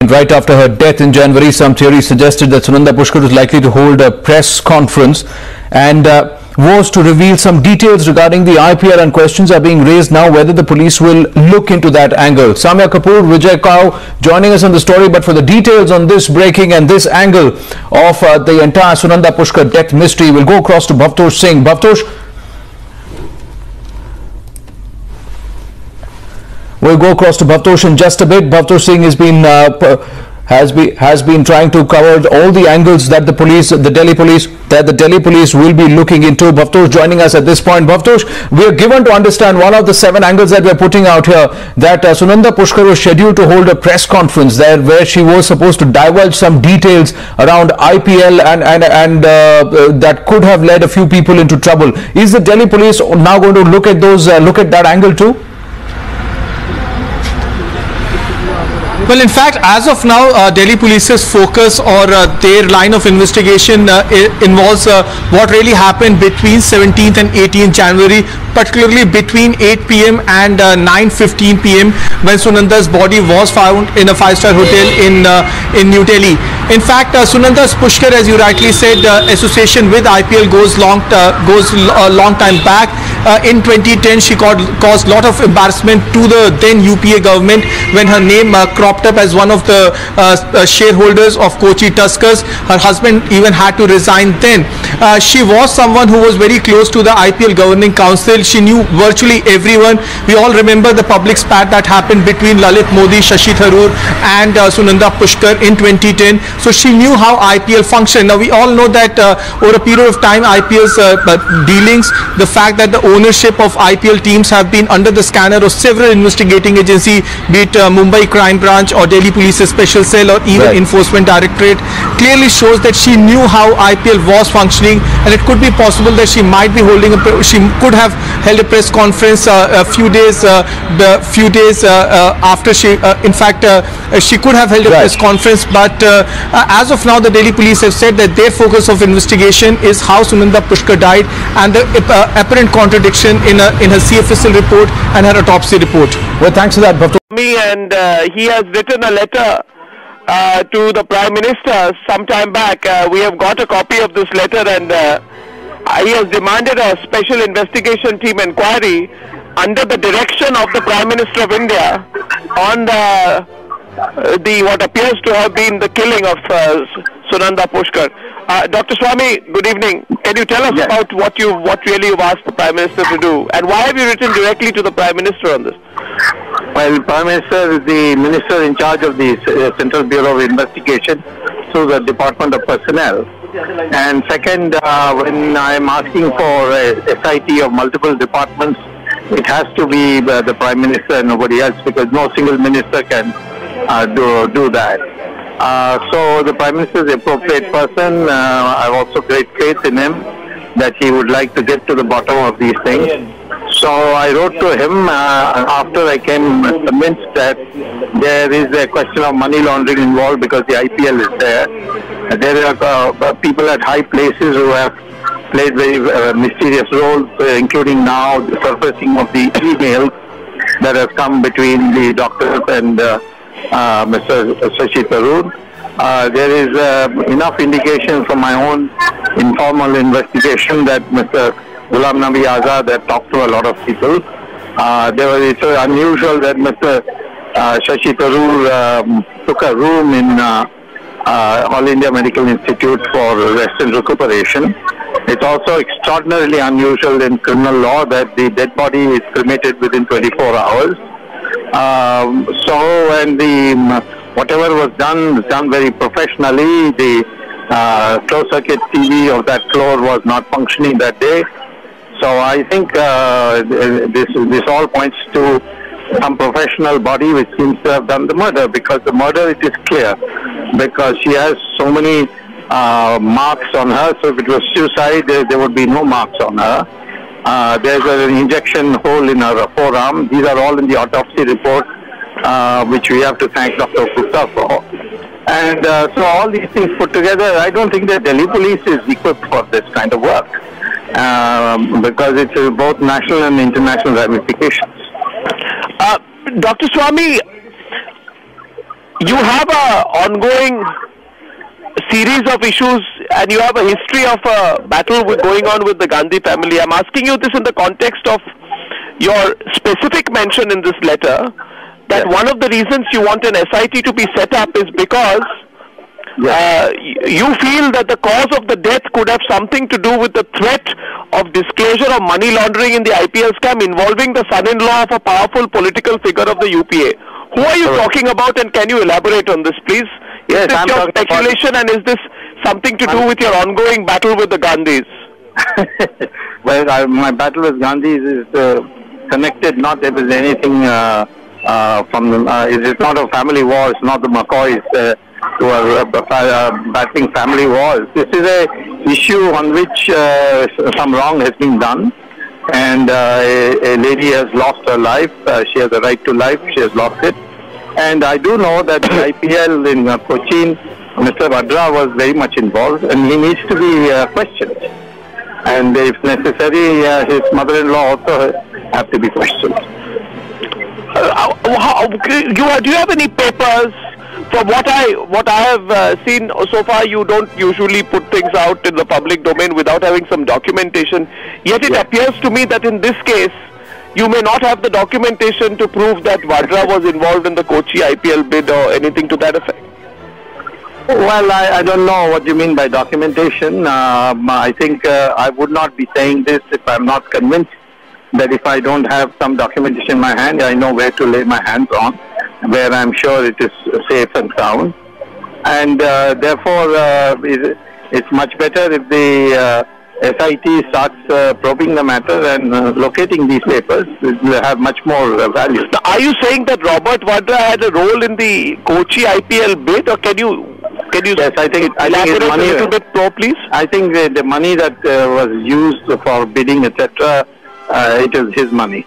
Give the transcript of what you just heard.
Right after her death in January, some theories suggested that Sunanda Pushkar was likely to hold a press conference and was to reveal some details regarding the IPL, and questions are being raised now whether the police will look into that angle. Samya Kapoor, Vijay Kao joining us on the story, but for the details on this breaking and this angle of the entire Sunanda Pushkar death mystery, we'll go across to Bhavtosh Singh. Bhavtosh, we'll go across to Bhavtosh in just a bit. Bhavtosh Singh has been trying to cover all the angles that the Delhi police will be looking into. Bhavtosh joining us at this point. Bhavtosh, we are given to understand one of the 7 angles that we are putting out here, that Sunanda Pushkar was scheduled to hold a press conference there where she was supposed to divulge some details around IPL and that could have led a few people into trouble. Is the Delhi police now going to look at that angle too? Well, in fact, as of now, Delhi Police's focus or their line of investigation involves what really happened between 17th and 18th January, particularly between 8 p.m. and 9:15 p.m. when Sunanda's body was found in a 5-star hotel in New Delhi. In fact, Sunanda's Pushkar, as you rightly said, association with IPL goes a long time back. In 2010, she caused a lot of embarrassment to the then UPA government when her name cropped up as one of the shareholders of Kochi Tuskers. Her husband even had to resign then. She was someone who was very close to the IPL governing council. She knew virtually everyone. We all remember the public spat that happened between Lalit Modi, Shashi Tharoor and Sunanda Pushkar in 2010. So she knew how IPL functioned. Now we all know that over a period of time, IPL's dealings, the fact that the ownership of IPL teams have been under the scanner of several investigating agencies, be it Mumbai Crime Branch or Delhi Police's Special Cell or even Enforcement Directorate, clearly shows that she knew how IPL was functioning, and it could be possible that she might be holding she could have held a press conference a few days after she, in fact, she could have held a press conference, but as of now, the Delhi Police have said that their focus of investigation is how Sunanda Pushkar died and the apparent contradiction in her CFSL report and her autopsy report. Well, thanks for that, Bhavtosh. And he has written a letter to the Prime Minister sometime back. We have got a copy of this letter, and he has demanded a special investigation team inquiry under the direction of the Prime Minister of India on the what appears to have been the killing of Sunanda Pushkar. Dr. Swamy, good evening. Can you tell us about what really you've asked the Prime Minister to do, and why have you written directly to the Prime Minister on this? Well, Prime Minister is the minister in charge of the Central Bureau of Investigation through the Department of Personnel. And second, when I am asking for a SIT of multiple departments, it has to be the Prime Minister and nobody else, because no single minister can do that. So the Prime Minister is the appropriate person. I have also great faith in him that he would like to get to the bottom of these things. So I wrote to him after I came convinced that there is a question of money laundering involved, because the IPL is there. There are people at high places who have played very mysterious roles, including now the surfacing of the emails that has come between the doctors and Mr. Shashi Tharoor. There is enough indication from my own informal investigation that Mr. Ghulam Nabi Azad had talked to a lot of people. It's unusual that Mr. Shashi Tharoor took a room in All India Medical Institute for rest and recuperation. It's also extraordinarily unusual in criminal law that the dead body is cremated within 24 hours. Whatever was done very professionally. The closed circuit TV of that floor was not functioning that day. So I think this all points to some professional body which seems to have done the murder, because the murder, it is clear, because she has so many marks on her. So if it was suicide, there would be no marks on her. There's an injection hole in her forearm. These are all in the autopsy report, which we have to thank Dr. Gupta for. And so all these things put together, I don't think that Delhi Police is equipped for this kind of work, because it's both national and international ramifications. Dr. Swamy, you have a ongoing series of issues and you have a history of a battle going on with the Gandhi family. I'm asking you this in the context of your specific mention in this letter that one of the reasons you want an SIT to be set up is because you feel that the cause of the death could have something to do with the threat of disclosure of money laundering in the IPL scam involving the son-in-law of a powerful political figure of the UPA. Who are you talking about, and can you elaborate on this, please? Is this your speculation, and is this something to do with your ongoing battle with the Gandhis? Well, my battle with Gandhis is connected, not if there's anything it is not a family war, it's not the McCoys who are battling family wars. This is a issue on which some wrong has been done, and a lady has lost her life. She has a right to life, she has lost it. And I do know that the IPL in Cochin, Mr. Vadra was very much involved, and he needs to be questioned. And if necessary, his mother-in-law also have to be questioned. Do you have any papers? From what I have seen so far, you don't usually put things out in the public domain without having some documentation. Yet it appears to me that in this case, you may not have the documentation to prove that Vadra was involved in the Kochi IPL bid or anything to that effect. Well, I don't know what you mean by documentation. I think I would not be saying this if I'm not convinced that if I don't have some documentation in my hand, I know where to lay my hands on, where I'm sure it is safe and sound. And therefore, it's much better if the SIT starts probing the matter and locating these papers. It will have much more value. Now, are you saying that Robert Vadra had a role in the Kochi IPL bid, or can you yes, I think elaborate money, a little bit more, please? I think the money that was used for bidding, etc., it is his money.